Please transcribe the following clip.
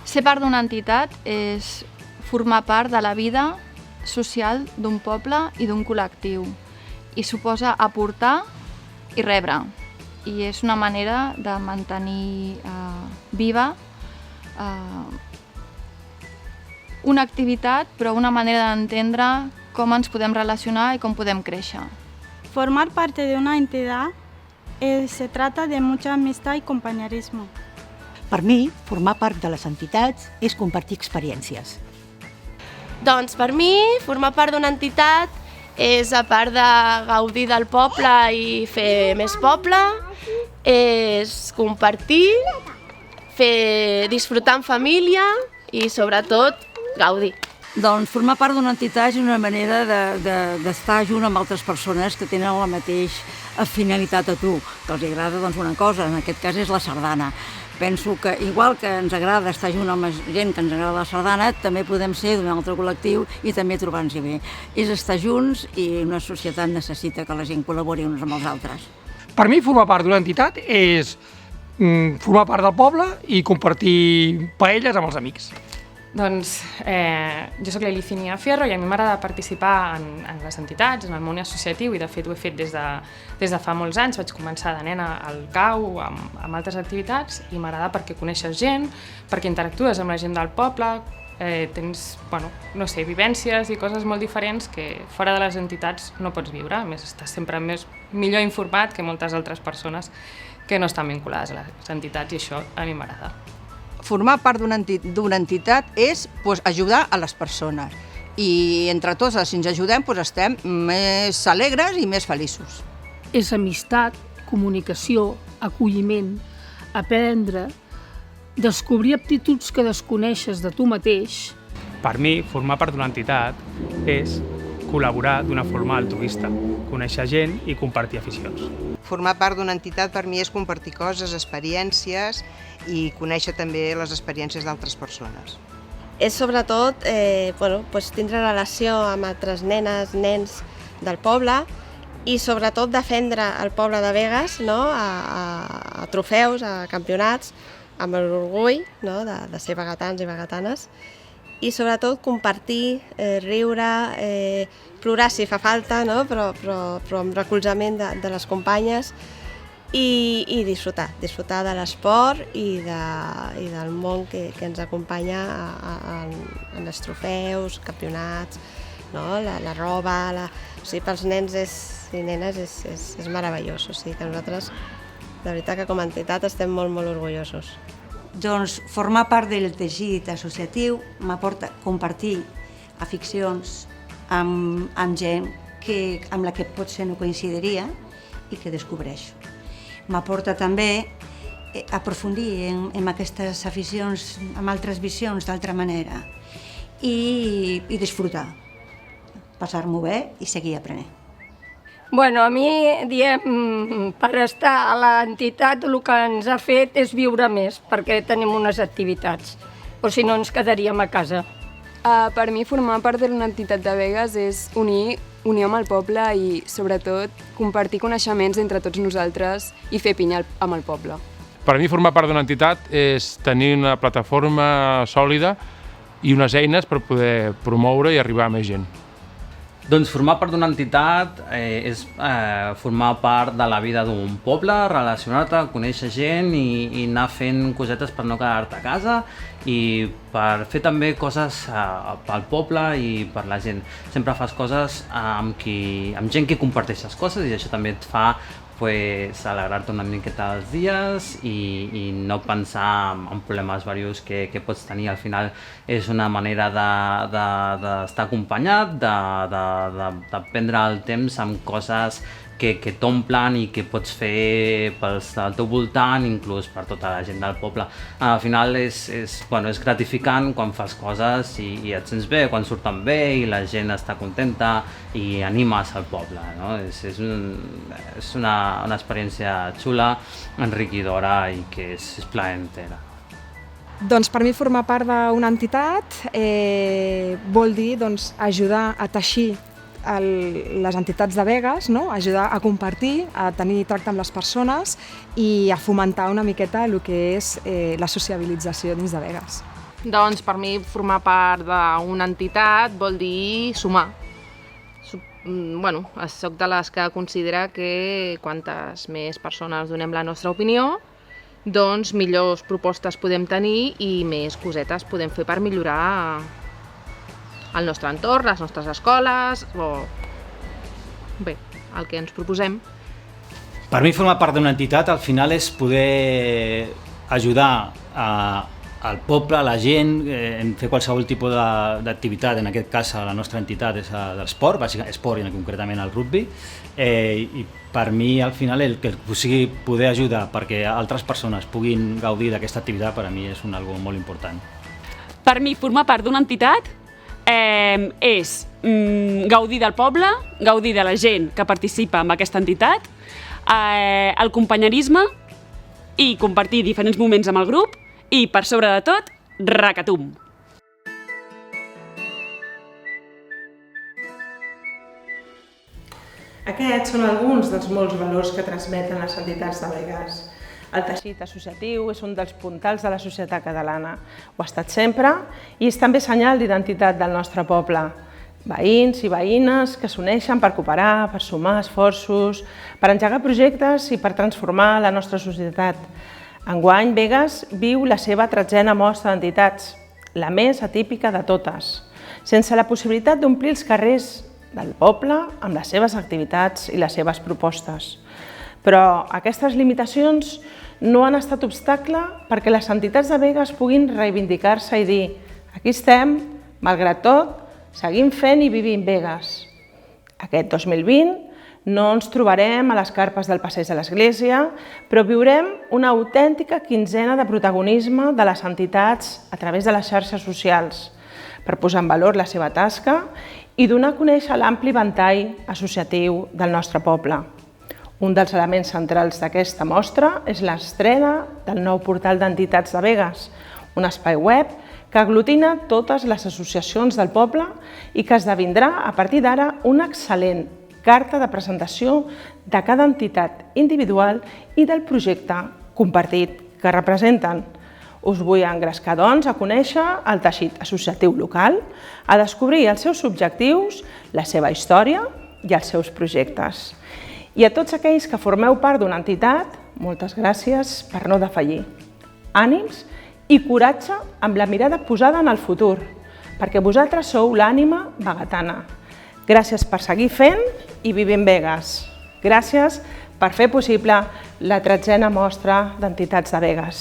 Ser part d'una entitat és formar part de la vida social d'un poble i d'un col·lectiu i suposa aportar i rebre. I és una manera de mantenir viva una activitat, però una manera d'entendre com ens podem relacionar i com podem créixer. Formar parte de una entidad se trata de mucha amistad y compañerismo. Per mi, formar part de les entitats és compartir experiències. Doncs per mi, formar part d'una entitat és, a part de gaudir del poble i fer més poble, és compartir, disfrutar en família i, sobretot, gaudir. Doncs formar part d'una entitat és una manera d'estar junt amb altres persones que tenen la mateixa afinitat a tu, que els agrada una cosa, en aquest cas és la sardana. Penso que, igual que ens agrada estar junt amb gent que ens agrada la sardana, també podem ser d'un altre col·lectiu i també trobar-nos bé. És estar junts i una societat necessita que la gent col·labori uns amb els altres. Per mi, formar part d'una entitat és formar part del poble i compartir paelles amb els amics. Doncs jo soc l'Elifinia Fierro i a mi m'agrada participar en les entitats, en el món associatiu, i de fet ho he fet des de fa molts anys. Vaig començar de nena al CAU amb altres activitats i m'agrada perquè coneixes gent, perquè interactues amb la gent del poble, tens, vivències i coses molt diferents que fora de les entitats no pots viure. A més, estàs sempre millor informat que moltes altres persones que no estan vinculades a les entitats i això a mi m'agrada. Formar part d'una entitat és ajudar a les persones i entre tots, si ens ajudem, estem més alegres i més feliços. És amistat, comunicació, acolliment, aprendre, descobrir aptituds que desconeixes de tu mateix. Per mi, formar part d'una entitat és col·laborar d'una forma altruista, conèixer gent i compartir aficions. Formar part d'una entitat per mi és compartir coses, experiències i conèixer també les experiències d'altres persones. És sobretot tindre relació amb altres nenes, nens del poble i sobretot defendre el poble de Begues a trofeus, a campionats, amb l'orgull de ser begatans i begatanes. I sobretot compartir, riure, plorar si fa falta, però amb recolzament de les companyes i disfrutar de l'esport i del món que ens acompanya en els trofeus, campionats, la roba. Pels nens i nenes és meravellós, o sigui que nosaltres, de veritat que com a entitat estem molt, molt orgullosos. Doncs formar part del teixit associatiu m'aporta compartir aficions amb gent amb la que potser no coincidiria i que descobreixo. M'aporta també aprofundir en aquestes aficions amb altres visions d'altra manera i disfrutar, passar-m'ho bé i seguir aprenent. A mi, per estar a l'entitat el que ens ha fet és viure més, perquè tenim unes activitats, o si no ens quedaríem a casa. Per mi, formar part d'una entitat de Begues és unió amb el poble i, sobretot, compartir coneixements entre tots nosaltres i fer pinya amb el poble. Per mi, formar part d'una entitat és tenir una plataforma sòlida i unes eines per poder promoure i arribar a més gent. Doncs formar part d'una entitat és formar part de la vida d'un poble, relacionar-te, conèixer gent i anar fent cosetes per no quedar-te a casa i per fer també coses pel poble i per la gent. Sempre fas coses amb gent que comparteixes coses i això també et fa alegrar-te una miqueta els dies i no pensar en problemes varios que pots tenir. Al final és una manera d'estar acompanyat, de prendre el temps amb coses que t'omplen i que pots fer al teu voltant, inclús per tota la gent del poble. Al final és gratificant quan fas coses i et sents bé, quan surten bé i la gent està contenta i animes al poble. És una experiència xula, enriquidora i que és plaentera. Doncs per mi formar part d'una entitat vol dir ajudar a teixir les entitats de Begues, ajudar a compartir, a tenir tracte amb les persones i a fomentar una miqueta el que és la sociabilització dins de Begues. Doncs per mi formar part d'una entitat vol dir sumar. Soc de les que considera que quantes més persones donem la nostra opinió, doncs millors propostes podem tenir i més cosetes podem fer per millorar el nostre entorn, les nostres escoles o bé, el que ens proposem. Per mi formar part d'una entitat al final és poder ajudar al poble, a la gent, en fer qualsevol tipus d'activitat. En aquest cas la nostra entitat és l'esport, bàsicament esport i concretament el rugby, i per mi al final el que sigui poder ajudar perquè altres persones puguin gaudir d'aquesta activitat per a mi és una cosa molt important. Per mi formar part d'una entitat és gaudir del poble, gaudir de la gent que participa en aquesta entitat, el companyerisme i compartir diferents moments amb el grup i, per sobre de tot, recatum. Aquests són alguns dels molts valors que transmeten les entitats de Begues. El teixit associatiu és un dels puntals de la societat catalana. Ho ha estat sempre i és també senyal d'identitat del nostre poble. Veïns i veïnes que s'uneixen per cooperar, per sumar esforços, per engegar projectes i per transformar la nostra societat. Enguany, Begues viu la seva 13a mostra d'entitats, la més atípica de totes, sense la possibilitat d'omplir els carrers del poble amb les seves activitats i les seves propostes. Però aquestes limitacions no han estat obstacle perquè les entitats de Begues puguin reivindicar-se i dir aquí estem, malgrat tot, seguim fent i vivint Begues. Aquest 2020 no ens trobarem a les carpes del passeig de l'Església, però viurem una autèntica quinzena de protagonisme de les entitats a través de les xarxes socials per posar en valor la seva tasca i donar a conèixer l'ampli ventall associatiu del nostre poble. Un dels elements centrals d'aquesta mostra és l'estrena del nou portal d'entitats de Begues, un espai web que aglutina totes les associacions del poble i que esdevindrà, a partir d'ara, una excel·lent carta de presentació de cada entitat individual i del projecte compartit que representen. Us vull engrescar, doncs, a conèixer el teixit associatiu local, a descobrir els seus objectius, la seva història i els seus projectes. I a tots aquells que formeu part d'una entitat, moltes gràcies per no defallir. Ànims i coratge amb la mirada posada en el futur, perquè vosaltres sou l'ànima beguetana. Gràcies per seguir fent i vivint Begues. Gràcies per fer possible la 13a mostra d'entitats de Begues.